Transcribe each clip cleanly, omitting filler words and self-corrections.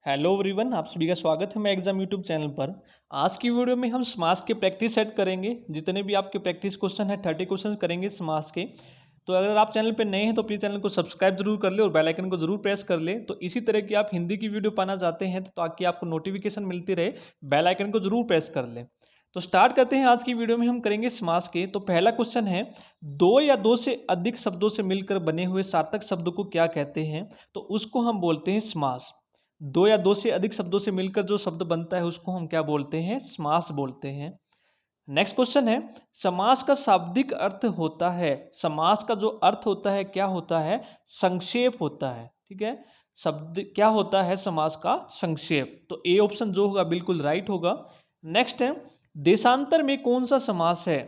Hello everyone, आप सभी का स्वागत है मैं एग्जाम यूट्यूब चैनल पर। आज की वीडियो में हम समास के प्रैक्टिस सेट करेंगे। जितने भी आपके प्रैक्टिस क्वेश्चन है 30 क्वेश्चन करेंगे समास के। तो अगर आप चैनल पर नए हैं तो प्लीज़ चैनल को सब्सक्राइब जरूर कर ले और बेल आइकन को जरूर प्रेस कर ले। तो इसी तरह की आप हिंदी की वीडियो पाना चाहते हैं तो ताकि आपको नोटिफिकेशन मिलती रहे, बेल आइकन को जरूर प्रेस कर ले। तो स्टार्ट करते हैं। आज की वीडियो में हम करेंगे समास के। तो पहला क्वेश्चन है, दो या दो से अधिक शब्दों से मिलकर बने हुए सार्थक शब्द को क्या कहते हैं? तो उसको हम बोलते हैं समास। दो या दो से अधिक शब्दों से मिलकर जो शब्द बनता है उसको हम क्या बोलते हैं? समास बोलते हैं। नेक्स्ट क्वेश्चन है, समास का शाब्दिक अर्थ होता है। समास का जो अर्थ होता है क्या होता है? संक्षेप होता है। ठीक है, शब्द क्या होता है? समास का संक्षेप। तो ए ऑप्शन जो होगा बिल्कुल राइट होगा। नेक्स्ट है, देशांतर में कौन सा समास है?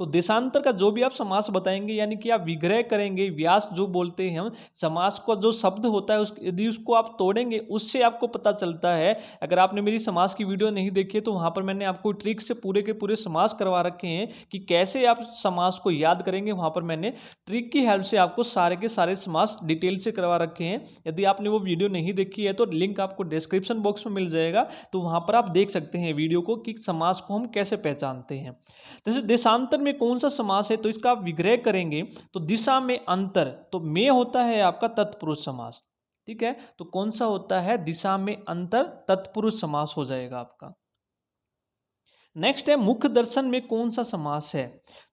तो देशांतर का जो भी आप समास बताएंगे यानी कि आप विग्रह करेंगे, व्यास जो बोलते हैं हम, समास का जो शब्द होता है यदि उसको आप तोड़ेंगे उससे आपको पता चलता है। अगर आपने मेरी समास की वीडियो नहीं देखी है तो वहाँ पर मैंने आपको ट्रिक से पूरे के पूरे समास करवा रखे हैं कि कैसे आप समास को याद करेंगे। वहाँ पर मैंने ट्रिक की हेल्प से आपको सारे के सारे समास डिटेल से करवा रखे हैं। यदि आपने वो वीडियो नहीं देखी है तो लिंक आपको डिस्क्रिप्शन बॉक्स में मिल जाएगा, तो वहाँ पर आप देख सकते हैं वीडियो को कि समास को हम कैसे पहचानते हैं। जैसे देशांतर में कौन सा समास है? तो इसका आप विग्रह करेंगे तो दिशा में अंतर, तो में होता है आपका तत्पुरुष समास। ठीक है, तो कौन सा होता है? दिशा में अंतर तत्पुरुष समास हो जाएगा आपका। नेक्स्ट है, मुख दर्शन में कौन सा समास है?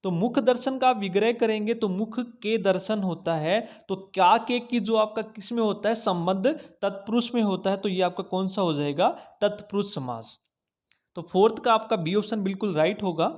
तो मुख दर्शन का आप विग्रह करेंगे तो मुख के दर्शन होता है। तो क्या के की जो आपका किस में होता है? संबंध तत्पुरुष में होता है, तो ये आपका कौन सा हो जाएगा? तत्पुरुष समास। तो फोर्थ का आपका बी ऑप्शन बिल्कुल राइट होगा।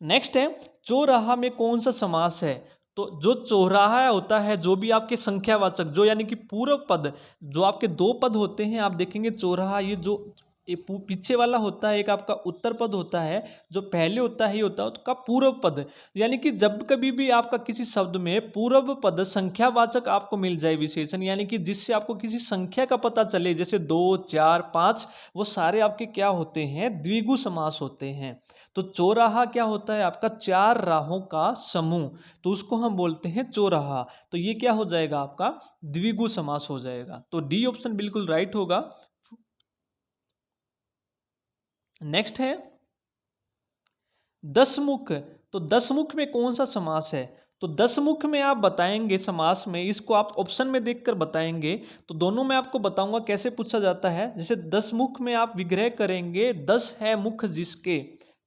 नेक्स्ट है, चौराहा में कौन सा समास है? तो जो चौराहा होता है, जो भी आपके संख्यावाचक, जो यानी कि पूर्व पद, जो आपके दो पद होते हैं आप देखेंगे चौराहा, ये जो पीछे वाला होता है एक आपका उत्तर पद होता है, जो पहले होता है ये होता है उसका पूर्व पद। यानी कि जब कभी भी आपका किसी शब्द में पूर्व पद संख्यावाचक आपको मिल जाए विशेषण, यानी कि जिससे आपको किसी संख्या का पता चले, जैसे 2, 4, 5, वो सारे आपके क्या होते हैं? द्विगु समास होते हैं। तो चौराहा क्या होता है? आपका चार राहों का समूह, तो उसको हम बोलते हैं चौराहा। तो ये क्या हो जाएगा? आपका द्विगु समास हो जाएगा। तो डी ऑप्शन बिल्कुल राइट होगा। नेक्स्ट है दसमुख। तो दसमुख में कौन सा समास है? तो दसमुख में आप बताएंगे समास में, इसको आप ऑप्शन में देखकर बताएंगे। तो दोनों में आपको बताऊंगा कैसे पूछा जाता है। जैसे दसमुख में आप विग्रह करेंगे, 10 है मुख जिसके।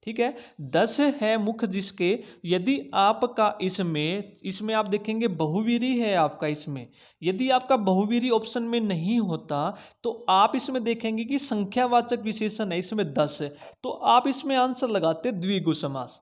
ठीक है, 10 है मुख जिसके। यदि आपका इसमें आप देखेंगे बहुवीरी है आपका इसमें। यदि आपका बहुवीरी ऑप्शन में नहीं होता तो आप इसमें देखेंगे कि संख्यावाचक विशेषण है इसमें 10 है, तो आप इसमें आंसर लगाते द्विगु समास।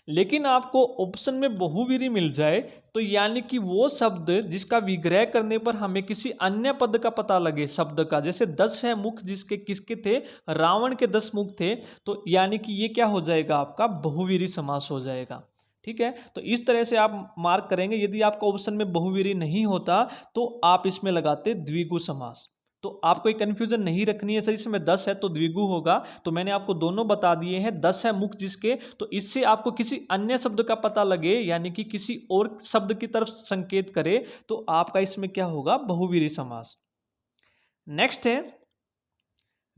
लेकिन आपको ऑप्शन में बहुवीरी मिल जाए तो यानी कि वो शब्द जिसका विग्रह करने पर हमें किसी अन्य पद का पता लगे शब्द का, जैसे 10 है मुख जिसके, किसके थे? रावण के 10 मुख थे। तो यानी कि ये क्या हो जाएगा? आपका बहुवीरी समास हो जाएगा। ठीक है, तो इस तरह से आप मार्क करेंगे। यदि आपका ऑप्शन में बहुवीरी नहीं होता तो आप इसमें लगाते द्विगु समास। तो आपको एक कन्फ्यूजन नहीं रखनी है सर, इसमें 10 है तो द्विगु होगा। तो मैंने आपको दोनों बता दिए हैं। 10 है मुख जिसके, तो इससे आपको किसी अन्य शब्द का पता लगे यानी कि किसी और शब्द की तरफ संकेत करे तो आपका इसमें क्या होगा? बहुवीरी समास। नेक्स्ट है,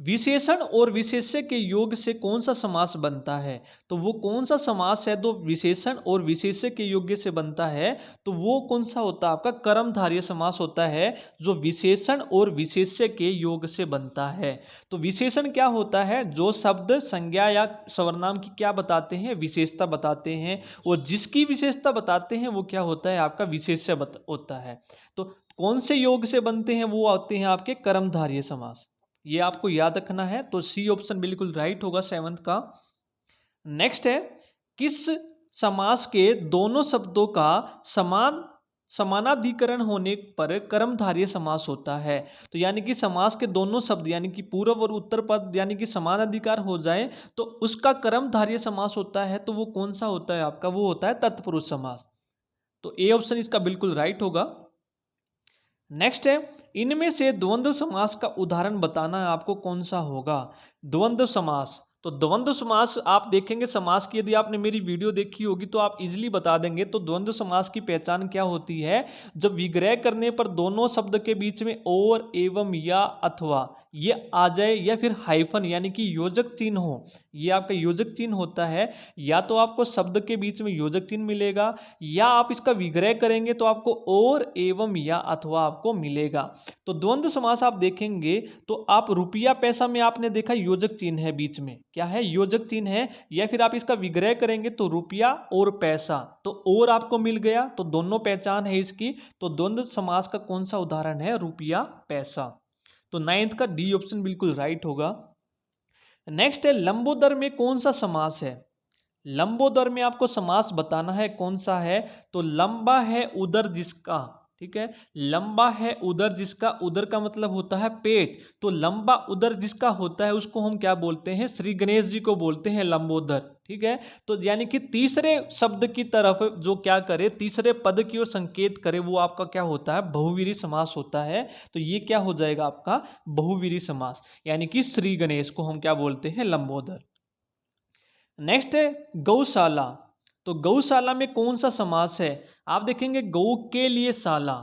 विशेषण और विशेष्य के योग से कौन सा समास बनता है? तो वो कौन सा समास है जो विशेषण और विशेष्य के योग से बनता है? तो वो कौन सा होता है? आपका कर्मधारय समास होता है जो विशेषण और विशेष्य के योग से बनता है। तो विशेषण क्या होता है? जो शब्द संज्ञा या सर्वनाम की क्या बताते हैं? विशेषता बताते हैं। और जिसकी विशेषता बताते हैं वो क्या होता है? आपका विशेष्य होता है। तो कौन से योग से बनते हैं? वो आते हैं आपके कर्मधारय समास। ये आपको याद रखना है। तो सी ऑप्शन बिल्कुल राइट होगा 7th का। नेक्स्ट है, किस समास के दोनों शब्दों का समानाधिकरण होने पर कर्मधारय समास होता है? तो यानी कि समास के दोनों शब्द यानी कि पूर्व और उत्तर पद यानी कि समानाधिकार हो जाए तो उसका कर्मधारय समास होता है। तो वो कौन सा होता है आपका? वो होता है तत्पुरुष समास। तो ए ऑप्शन इसका बिल्कुल राइट होगा। नेक्स्ट है, इनमें से द्वंद्व समास का उदाहरण बताना है आपको, कौन सा होगा? द्वंद्व समास। तो द्वंद्व समास आप देखेंगे समास की, यदि आपने मेरी वीडियो देखी होगी तो आप इजीली बता देंगे। तो द्वंद्व समास की पहचान क्या होती है? जब विग्रह करने पर दोनों शब्द के बीच में और, एवं, या, अथवा ये आ जाए, या फिर हाइफन यानी कि योजक चिन्ह हो, ये आपका योजक चिन्ह होता है। या तो आपको शब्द के बीच में योजक चिन्ह मिलेगा, या आप इसका विग्रह करेंगे तो आपको और, एवं, या, अथवा आपको मिलेगा। तो द्वंद्व समास आप देखेंगे तो आप रुपया पैसा में आपने देखा योजक चिन्ह है, बीच में क्या है? योजक चिन्ह है। या फिर आप इसका विग्रह करेंगे तो रुपया और पैसा, तो और आपको मिल गया, तो दोनों पहचान है इसकी। तो द्वंद्व समास का कौन सा उदाहरण है? रुपया पैसा। तो 9th का डी ऑप्शन बिल्कुल राइट होगा। नेक्स्ट है लंबोदर में कौन सा समास है? लंबोदर में आपको समास बताना है कौन सा है। तो लंबा है उदर जिसका, ठीक है, लंबा है उदर जिसका, उदर का मतलब होता है पेट, तो लंबा उदर जिसका होता है उसको हम क्या बोलते हैं? श्री गणेश जी को बोलते हैं लंबोदर, ठीक है। तो यानी कि तीसरे शब्द की तरफ जो क्या करे, तीसरे पद की ओर संकेत करे, वो आपका क्या होता है? बहुवीरी समास होता है। तो ये क्या हो जाएगा आपका? बहुवीरी समास, यानी कि श्री गणेश को हम क्या बोलते हैं? लंबोदर। नेक्स्ट है गौशाला। तो गौशाला में कौन सा समास है? आप देखेंगे गौ के लिए शाला,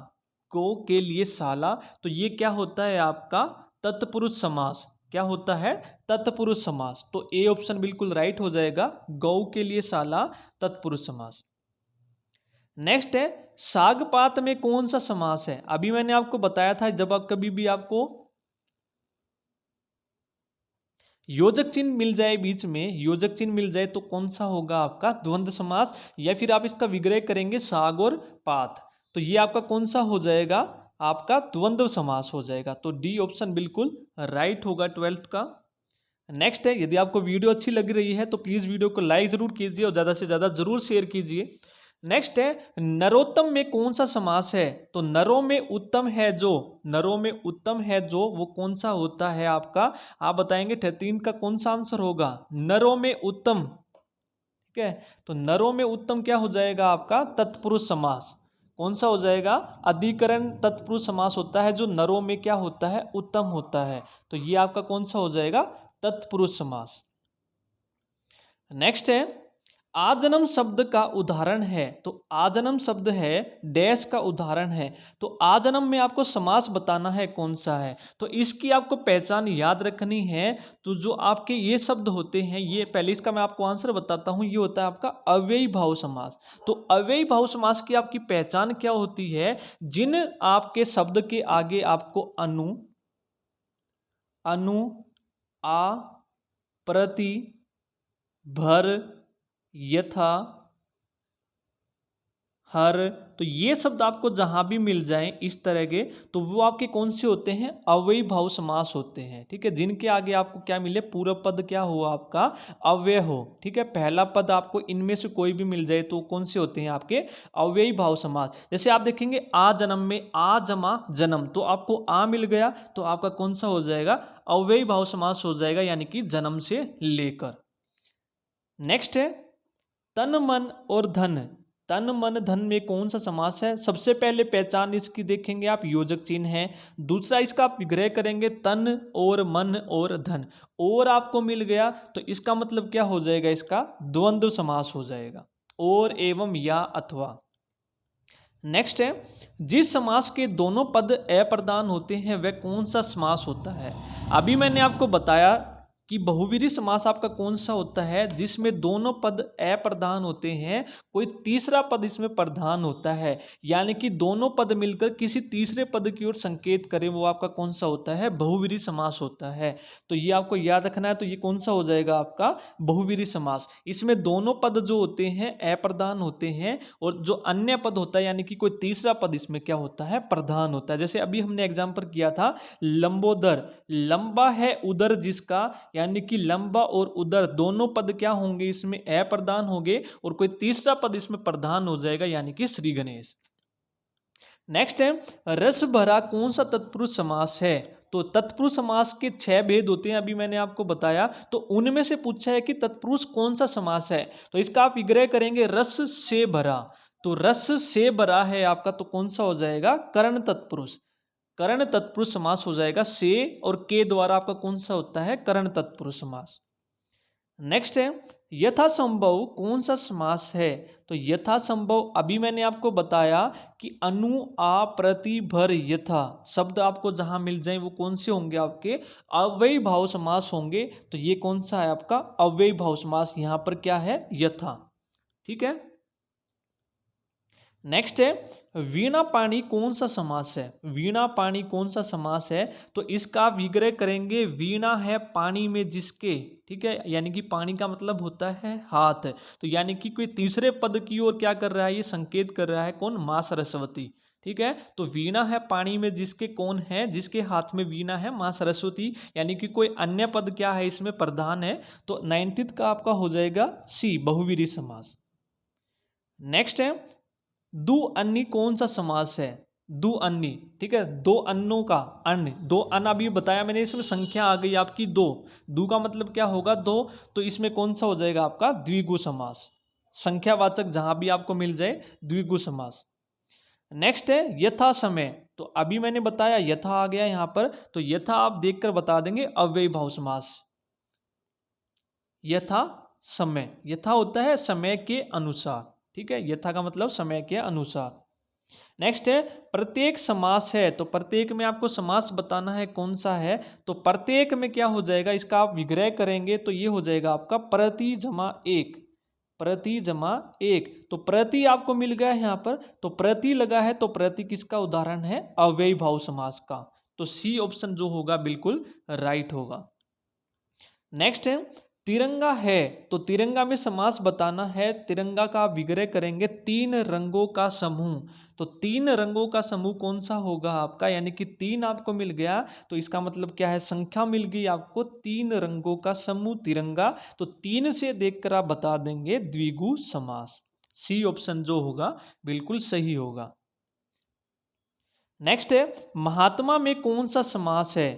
गौ के लिए शाला, तो ये क्या होता है आपका? तत्पुरुष समास। क्या होता है? तत्पुरुष समास। तो ए ऑप्शन बिल्कुल राइट हो जाएगा, गौ के लिए शाला, तत्पुरुष समास। नेक्स्ट है सागपात में कौन सा समास है? अभी मैंने आपको बताया था जब आप कभी भी आपको योजक चिन्ह मिल जाए, बीच में योजक चिन्ह मिल जाए, तो कौन सा होगा आपका? द्वंद्व समास। या फिर आप इसका विग्रह करेंगे साग और पात, तो ये आपका कौन सा हो जाएगा? आपका द्वंद्व समास हो जाएगा। तो डी ऑप्शन बिल्कुल राइट होगा 12th का। नेक्स्ट है, यदि आपको वीडियो अच्छी लग रही है तो प्लीज़ वीडियो को लाइक ज़रूर कीजिए और ज़्यादा से ज़्यादा ज़रूर शेयर कीजिए। नेक्स्ट है नरोत्तम में कौन सा समास है? तो नरों में उत्तम है जो, नरों में उत्तम है जो, वो कौन सा होता है आपका? आप बताएंगे 13 का कौन सा आंसर होगा? नरों में उत्तम, ठीक है। तो नरों में उत्तम क्या हो जाएगा आपका? तत्पुरुष समास। कौन सा हो जाएगा? अधिकरण तत्पुरुष समास होता है जो नरों में क्या होता है? उत्तम होता है। तो ये आपका कौन सा हो जाएगा? तत्पुरुष समास। नेक्स्ट है आजन्म शब्द का उदाहरण है। तो आजन्म शब्द है डैश का उदाहरण है। तो आजन्म में आपको समास बताना है कौन सा है। तो इसकी आपको पहचान याद रखनी है। तो जो आपके ये शब्द होते हैं, ये पहले इसका मैं आपको आंसर बताता हूँ, ये होता है आपका अव्ययी भाव समास। तो अव्ययी भाव समास की आपकी पहचान क्या होती है? जिन आपके शब्द के आगे आपको अनु, अनु, आ, प्रति, भर, यथा, हर, तो ये शब्द आपको जहां भी मिल जाएं इस तरह के, तो वो आपके कौन से होते हैं? अव्ययी भाव समास होते हैं, ठीक है। जिनके आगे आपको क्या मिले? पूर्व पद क्या हो आपका? अव्यय हो, ठीक है। पहला पद आपको इनमें से कोई भी मिल जाए तो कौन से होते हैं आपके? अव्ययी भाव समास। जैसे आप देखेंगे आ जन्म में आ जमा जन्म, तो आपको आ मिल गया, तो आपका कौन सा हो जाएगा? अव्ययी भाव समास हो जाएगा, यानी कि जन्म से लेकर। नेक्स्ट है तन मन और धन। तन मन धन में कौन सा समास है? सबसे पहले पहचान इसकी देखेंगे आप, योजक चिन्ह है। दूसरा इसका आप विग्रह करेंगे तन और मन और धन, और आपको मिल गया, तो इसका मतलब क्या हो जाएगा? इसका द्वंद्व समास हो जाएगा, और, एवं, या, अथवा। नेक्स्ट है जिस समास के दोनों पद अप्रधान होते हैं वह कौन सा समास होता है? अभी मैंने आपको बताया कि बहुवीरी समास आपका कौन सा होता है? जिसमें दोनों पद अप्रधान होते हैं, कोई तीसरा पद इसमें प्रधान होता है, यानी कि दोनों पद मिलकर किसी तीसरे पद की ओर संकेत करें, वो आपका कौन सा होता है? बहुवीरी समास होता है। तो ये आपको याद रखना है। तो ये कौन सा हो जाएगा आपका? बहुवीरी समास। इसमें दोनों पद जो होते हैं अप्रधान होते हैं, और जो अन्य पद होता है यानी कि कोई तीसरा पद इसमें क्या होता है? प्रधान होता है। जैसे अभी हमने एग्जाम्पल किया था लंबोदर, लंबा है उदर जिसका, यानी कि लंबा और उदर दोनों पद क्या होंगे? इसमें अप्रधान होंगे, और कोई तीसरा पद इसमें प्रधान हो जाएगा, यानी कि श्री गणेश। नेक्स्ट है रस भरा कौन सा तत्पुरुष समास है? तो तत्पुरुष समास के 6 भेद होते हैं, अभी मैंने आपको बताया। तो उनमें से पूछा है कि तत्पुरुष कौन सा समास है, तो इसका आप विग्रह करेंगे रस से भरा। तो रस से भरा है आपका, तो कौन सा हो जाएगा? कर्ण तत्पुरुष। कर्ण तत्पुरुष समास हो जाएगा। से और के द्वारा आपका कौन सा होता है? कर्ण तत्पुरुष समास। नेक्स्ट है यथासंभव कौन सा समास है? तो यथासंभव अभी मैंने आपको बताया कि अनु आ प्रति भर यथा शब्द आपको जहां मिल जाए वो कौन से होंगे? आपके अव्ययी भाव समास होंगे। तो ये कौन सा है आपका अव्ययी भाव समास? यहां पर क्या है? यथा। ठीक है। नेक्स्ट है वीणा पानी कौन सा समास है? वीणा पानी कौन सा समास है? तो इसका विग्रह करेंगे वीणा है पानी में जिसके। ठीक है, यानी कि पानी का मतलब होता है हाथ। तो यानी कि कोई तीसरे पद की ओर क्या कर रहा है? ये संकेत कर रहा है कौन? मां सरस्वती। ठीक है, तो वीणा है पानी में जिसके कौन है? जिसके हाथ में वीणा है, मां सरस्वती। यानी कि कोई अन्य पद क्या है इसमें प्रधान है। तो 19th का आपका हो जाएगा सी, बहुवीरी समास। नेक्स्ट है दो अन्नी कौन सा समास है? दो अन्नी। ठीक है, दो अन्नों का अन्न, दो अन्न अभी बताया मैंने, इसमें संख्या आ गई आपकी दो। दो का मतलब क्या होगा? दो। तो इसमें कौन सा हो जाएगा आपका? द्विगु समास। संख्यावाचक जहां भी आपको मिल जाए द्विगु समास। नेक्स्ट है यथा समय। तो अभी मैंने बताया यथा आ गया यहां पर, तो यथा आप देखकर बता देंगे अव्ययी भाव समास। यथा समय, यथा होता है समय के अनुसार। ठीक है, यथा का मतलब समय के अनुसार। नेक्स्ट है प्रत्येक समास है। तो प्रत्येक में आपको समास बताना है कौन सा है। तो प्रत्येक में क्या हो जाएगा? इसका आप विग्रह करेंगे तो ये हो जाएगा आपका प्रति जमा एक। प्रति जमा एक। तो प्रति आपको मिल गया है यहाँ पर, तो प्रति लगा है, तो प्रति किसका उदाहरण है? अव्ययी भाव समास का। तो सी ऑप्शन जो होगा बिल्कुल राइट होगा। नेक्स्ट है तिरंगा है। तो तिरंगा में समास बताना है। तिरंगा का विग्रह करेंगे तीन रंगों का समूह। तो तीन रंगों का समूह कौन सा होगा आपका? यानी कि तीन आपको मिल गया, तो इसका मतलब क्या है? संख्या मिल गई आपको, तीन रंगों का समूह तिरंगा। तो तीन से देखकर आप बता देंगे द्विगु समास। सी ऑप्शन जो होगा बिल्कुल सही होगा। नेक्स्ट है महात्मा में कौन सा समास है?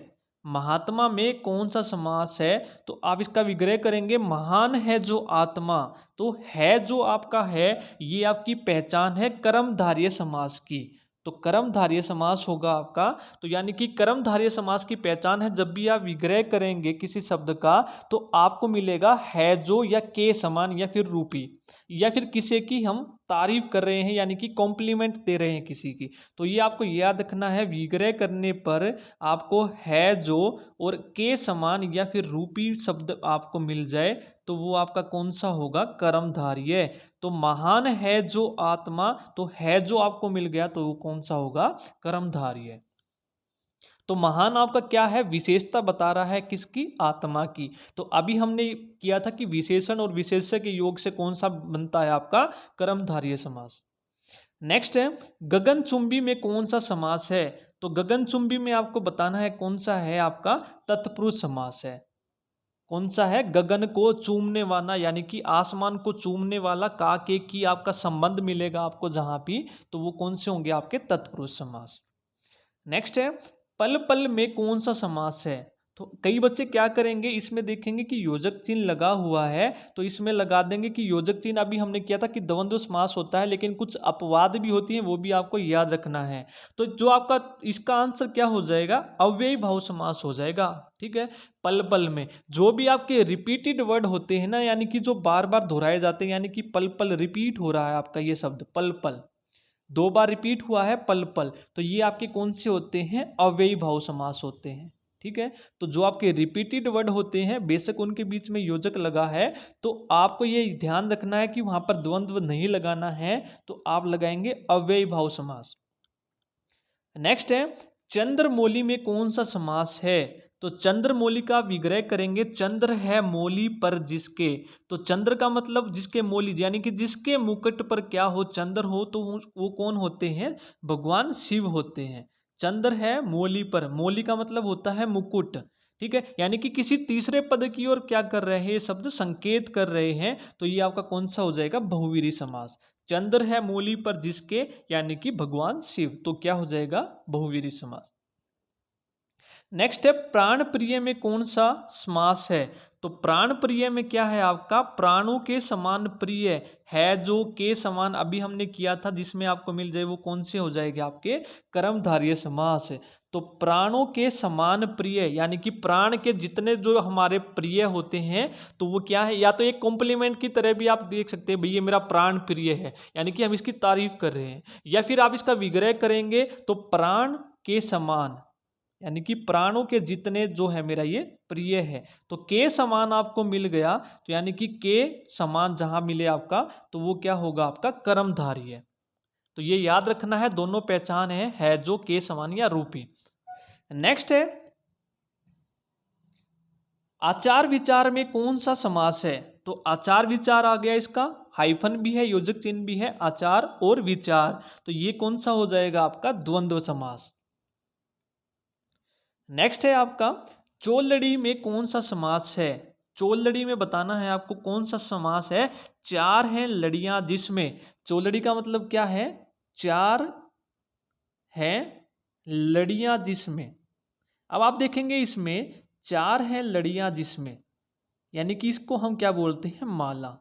महात्मा में कौन सा समास है? तो आप इसका विग्रह करेंगे महान है जो आत्मा। तो है जो आपका है, ये आपकी पहचान है कर्मधारय समास की। तो कर्मधारय समास होगा आपका। तो यानी कि कर्मधारय समास की पहचान है, जब भी आप विग्रह करेंगे किसी शब्द का तो आपको मिलेगा है जो, या के समान, या फिर रूपी, या फिर किसी की हम तारीफ कर रहे हैं यानी कि कॉम्प्लीमेंट दे रहे हैं किसी की। तो ये आपको याद रखना है, विग्रह करने पर आपको है जो और के समान या फिर रूपी शब्द आपको मिल जाए तो वो आपका कौन सा होगा? कर्मधारय। तो महान है जो आत्मा, तो है जो आपको मिल गया तो वो कौन सा होगा? कर्मधारय। तो महान आपका क्या है? विशेषता बता रहा है किसकी? आत्मा की। तो अभी हमने किया था कि विशेषण और विशेष्य के योग से कौन सा बनता है आपका? कर्मधारय समास। नेक्स्ट है गगनचुंबी में कौन सा समास है? तो गगनचुंबी में आपको बताना है कौन सा है आपका? तत्पुरुष समास है। कौन सा है? गगन को चूमने वाला, यानी कि आसमान को चूमने वाला का के की आपका संबंध मिलेगा आपको जहां भी, तो वो कौन से होंगे? आपके तत्पुरुष समास। नेक्स्ट है पल पल में कौन सा समास है? तो कई बच्चे क्या करेंगे, इसमें देखेंगे कि योजक चिन्ह लगा हुआ है तो इसमें लगा देंगे कि योजक चिन्ह। अभी हमने किया था कि द्वंद्व समास होता है, लेकिन कुछ अपवाद भी होती हैं, वो भी आपको याद रखना है। तो जो आपका इसका आंसर क्या हो जाएगा? अव्ययी भाव समास हो जाएगा। ठीक है, पल पल में जो भी आपके रिपीटेड वर्ड होते हैं ना, यानी कि जो बार बार दोहराए जाते हैं, यानी कि पल पल रिपीट हो रहा है आपका ये शब्द पल पल, दो बार रिपीट हुआ है पल पल, तो ये आपके कौन से होते हैं? अव्ययी भाव समास होते हैं। ठीक है, तो जो आपके रिपीटेड वर्ड होते हैं बेशक उनके बीच में योजक लगा है, तो आपको ये ध्यान रखना है कि वहां पर द्वंद्व नहीं लगाना है, तो आप लगाएंगे अव्ययी भाव समास। नेक्स्ट है चंद्रमौली में कौन सा समास है? तो चंद्रमौली का विग्रह करेंगे चंद्र है मौली पर जिसके। तो चंद्र का मतलब जिसके मौली, यानी कि जिसके मुकुट पर क्या हो? चंद्र हो। तो वो कौन होते हैं? भगवान शिव होते हैं। चंद्र है मौली पर, मौली का मतलब होता है मुकुट। ठीक है, यानी कि किसी तीसरे पद की ओर क्या कर रहे हैं? ये शब्द संकेत कर रहे हैं, तो ये आपका कौन सा हो जाएगा? बहुवीरी समास। चंद्र है मूली पर जिसके, यानी कि भगवान शिव, तो क्या हो जाएगा? बहुवीरी समास। नेक्स्ट है प्राण प्रिय में कौन सा समास है? तो प्राण प्रिय में क्या है आपका? प्राणों के समान प्रिय है जो के समान अभी हमने किया था, जिसमें आपको मिल जाए वो कौन से हो जाएगा? आपके कर्मधारय समास है। तो प्राणों के समान प्रिय, यानी कि प्राण के जितने जो हमारे प्रिय होते हैं तो वो क्या है, या तो एक कॉम्प्लीमेंट की तरह भी आप देख सकते हैं, भाई ये मेरा प्राण प्रिय है, यानी कि हम इसकी तारीफ कर रहे हैं। या फिर आप इसका विग्रह करेंगे तो प्राण के समान, यानी कि प्राणों के जितने जो है मेरा ये प्रिय है। तो के समान आपको मिल गया, तो यानी कि के समान जहां मिले आपका तो वो क्या होगा, आपका कर्मधारी है। तो ये याद रखना है, दोनों पहचान है जो के समान या रूपी। नेक्स्ट है आचार विचार में कौन सा समास है। तो आचार विचार आ गया, इसका हाइफन भी है, योजक चिन्ह भी है, आचार और विचार, तो ये कौन सा हो जाएगा आपका द्वंद्व समास। नेक्स्ट है आपका चोलड़ी में कौन सा समास है। चोलड़ी में बताना है आपको कौन सा समास है। चार हैं लड़ियां जिसमें, चोलड़ी का मतलब क्या है, चार हैं लड़ियां जिसमें। अब आप देखेंगे इसमें चार हैं लड़ियां जिसमें, यानी कि इसको हम क्या बोलते हैं, माला।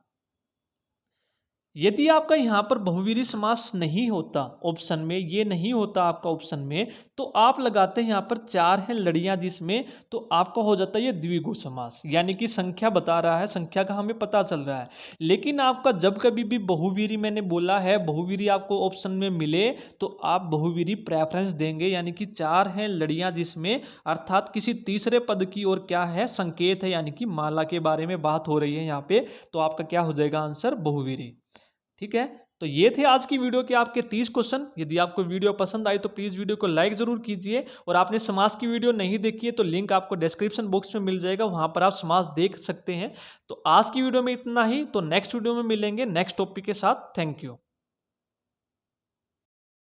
यदि आपका यहाँ पर बहुवीरी समास नहीं होता ऑप्शन में, ये नहीं होता आपका ऑप्शन में, तो आप लगाते हैं यहाँ पर चार हैं लड़ियां जिसमें, तो आपका हो जाता है ये द्विगु समास, यानी कि संख्या बता रहा है, संख्या का हमें पता चल रहा है। लेकिन आपका जब कभी भी बहुवीरी मैंने बोला है, बहुवीरी आपको ऑप्शन में मिले तो आप बहुवीरी प्रेफरेंस देंगे, यानी कि चार हैं लड़ियां जिसमें, अर्थात किसी तीसरे पद की ओर क्या है, संकेत है, यानी कि माला के बारे में बात हो रही है यहाँ पे, तो आपका क्या हो जाएगा आंसर, बहुवीरी। ठीक है, तो ये थे आज की वीडियो के आपके 30 क्वेश्चन। यदि आपको वीडियो पसंद आई तो प्लीज़ वीडियो को लाइक ज़रूर कीजिए, और आपने समास की वीडियो नहीं देखी है तो लिंक आपको डिस्क्रिप्शन बॉक्स में मिल जाएगा, वहाँ पर आप समास देख सकते हैं। तो आज की वीडियो में इतना ही, तो नेक्स्ट वीडियो में मिलेंगे नेक्स्ट टॉपिक के साथ। Thank you.